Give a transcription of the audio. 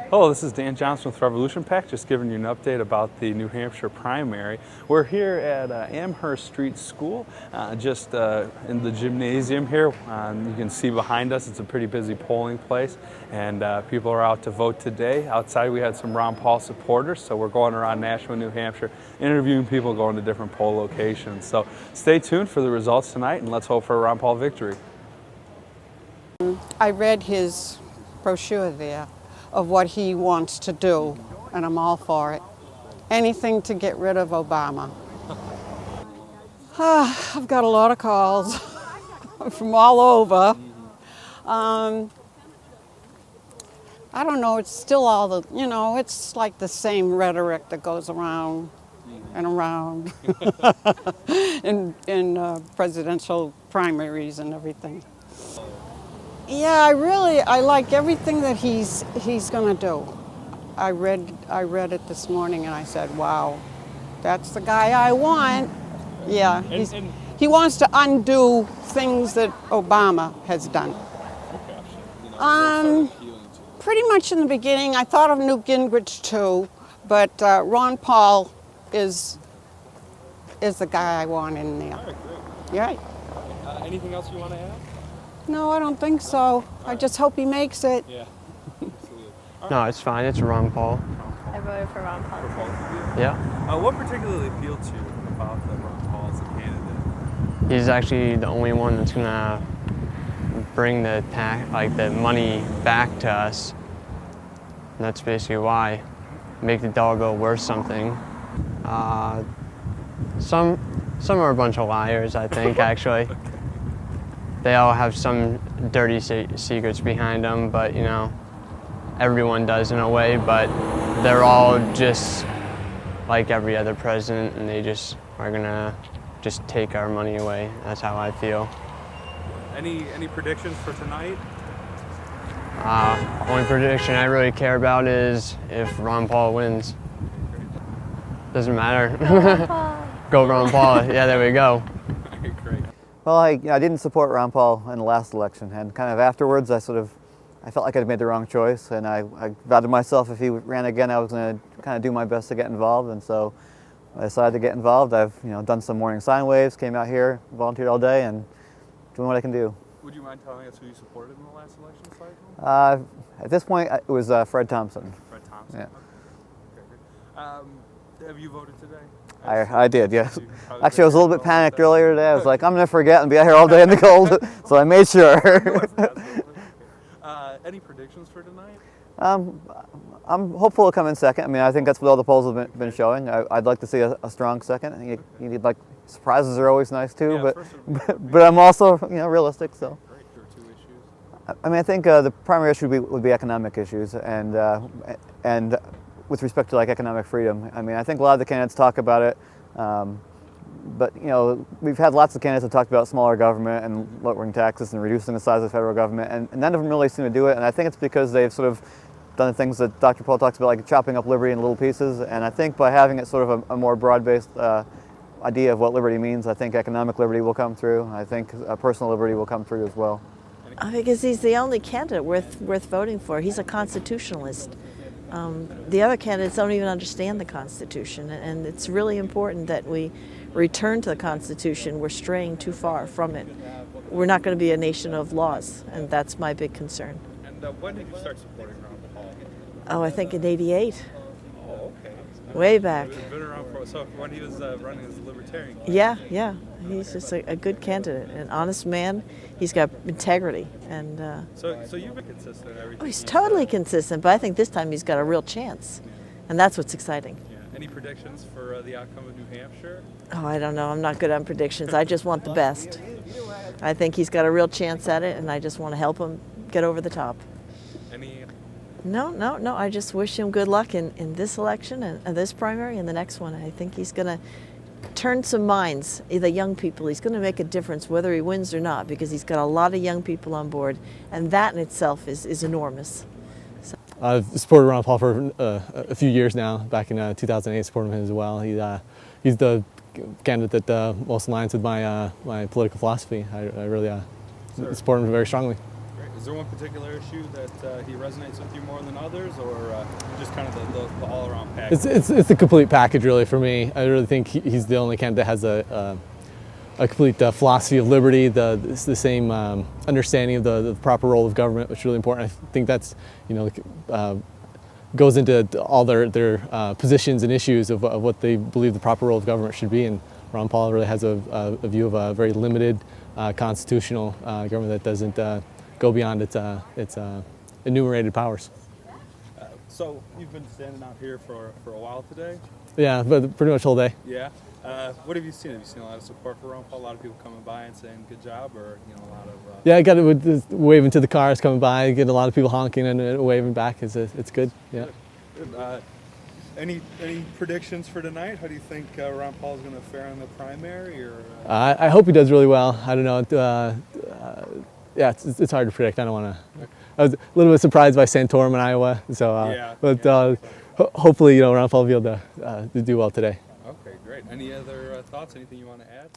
Hello, this is Dan Johnson with Revolution PAC, just giving you an update about the New Hampshire primary. We're here at Amherst Street School, just in the gymnasium here. You can see behind us, it's a pretty busy polling place, and people are out to vote today. Outside we had some Ron Paul supporters, so we're going around Nashua, New Hampshire, interviewing people going to different poll locations. So stay tuned for the results tonight, and let's hope for a Ron Paul victory. I read his brochure there of what he wants to do, and I'm all for it. Anything to get rid of Obama. I've got a lot of calls from all over. I don't know, it's still all the, it's like the same rhetoric that goes around and around in presidential primaries and everything. Yeah, I like everything that he's going to do. I read it this morning and I said, wow, that's the guy I want. Yeah, he wants to undo things that Obama has done. Pretty much in the beginning, I thought of Newt Gingrich too, but Ron Paul is the guy I want in there. All right, great. Yeah. Anything else you want to add? No, I don't think so. I just hope he makes it. Yeah. Absolutely. No, it's fine. It's Ron Paul. I voted for Ron Paul too. Yeah. What particularly appealed to you about the Ron Paul as a candidate? He's actually the only one that's gonna bring the money back to us. And that's basically why. Make the dollar bill worth something. Some are a bunch of liars, I think, actually. They all have some dirty secrets behind them, but everyone does in a way, but they're all just like every other president, and they just are gonna just take our money away. That's how I feel. Any predictions for tonight? Only prediction I really care about is if Ron Paul wins. Doesn't matter. Go Ron Paul. Yeah, there we go. Great. Well, I didn't support Ron Paul in the last election, and kind of afterwards I felt like I'd made the wrong choice, and I vowed to myself if he ran again I was going to kind of do my best to get involved, and so I decided to get involved. I've done some morning sign waves, came out here, volunteered all day, and doing what I can do. Would you mind telling us who you supported in the last election cycle? At this point it was Fred Thompson. Fred Thompson? Yeah. Okay, great. Have you voted today? I did, yes. Actually, I was a little bit panicked earlier today. I was like, I'm going to forget and be out here all day in the cold, so I made sure. Any predictions for tonight? I'm hopeful it'll come in second. I mean, I think that's what all the polls have been showing. I'd like to see a strong second. You need, surprises are always nice too, Yeah, but I'm also realistic. So. Great. There are 2 issues. I mean, I think the primary issue would be economic issues, and with respect to economic freedom. I mean, I think a lot of the candidates talk about it, but we've had lots of candidates that talked about smaller government and lowering taxes and reducing the size of the federal government, and none of them really seem to do it. And I think it's because they've sort of done the things that Dr. Paul talks about, like chopping up liberty in little pieces. And I think by having it sort of a more broad-based idea of what liberty means, I think economic liberty will come through. I think personal liberty will come through as well. Because he's the only candidate worth voting for. He's a constitutionalist. The other candidates don't even understand the Constitution, and it's really important that we return to the Constitution. We're straying too far from it. We're not going to be a nation of laws, and that's my big concern. And when did you start supporting Ron Paul? Oh, I think in '88. Oh, okay. Way back. Been around so when he was running as a libertarian. Yeah. He's just a good candidate, an honest man. He's got integrity, and So you've been consistent in everything. oh, he's totally consistent. But I think this time he's got a real chance, and that's what's exciting. Yeah. Any predictions for the outcome of New Hampshire? Oh, I don't know. I'm not good on predictions. I just want the best. I think he's got a real chance at it, and I just want to help him get over the top. Any? No. I just wish him good luck in this election and this primary and the next one. I think he's going to turn some minds, the young people. He's going to make a difference whether he wins or not, because he's got a lot of young people on board, and that in itself is enormous. So. I've supported Ron Paul for a few years now. Back in 2008, supported him as well. He's the candidate that most aligns with my political philosophy. I really support him very strongly. Great. Is there one particular issue that he resonates with you more than others, or just kind of the all-around package? It's the complete package, really, for me. I really think he's the only candidate that has a complete philosophy of liberty, the same understanding of the proper role of government, which is really important. I think that's, goes into all their positions and issues of what they believe the proper role of government should be. And Ron Paul really has a view of a very limited constitutional government that doesn't go beyond its enumerated powers. So you've been standing out here for a while today? Yeah, but pretty much the whole day. Yeah. What have you seen? Have you seen a lot of support for Ron Paul? A lot of people coming by and saying good job, or a lot of? Yeah, I got it waving to the cars coming by. Get a lot of people honking and waving back. It's good. Yeah. Good. Any predictions for tonight? How do you think Ron Paul is going to fare in the primary? Or I hope he does really well. I don't know. Yeah, it's hard to predict. I don't want to. I was a little bit surprised by Santorum in Iowa. So, hopefully, Ron Paul will be able to do well today. Okay, great. Any other thoughts? Anything you want to add?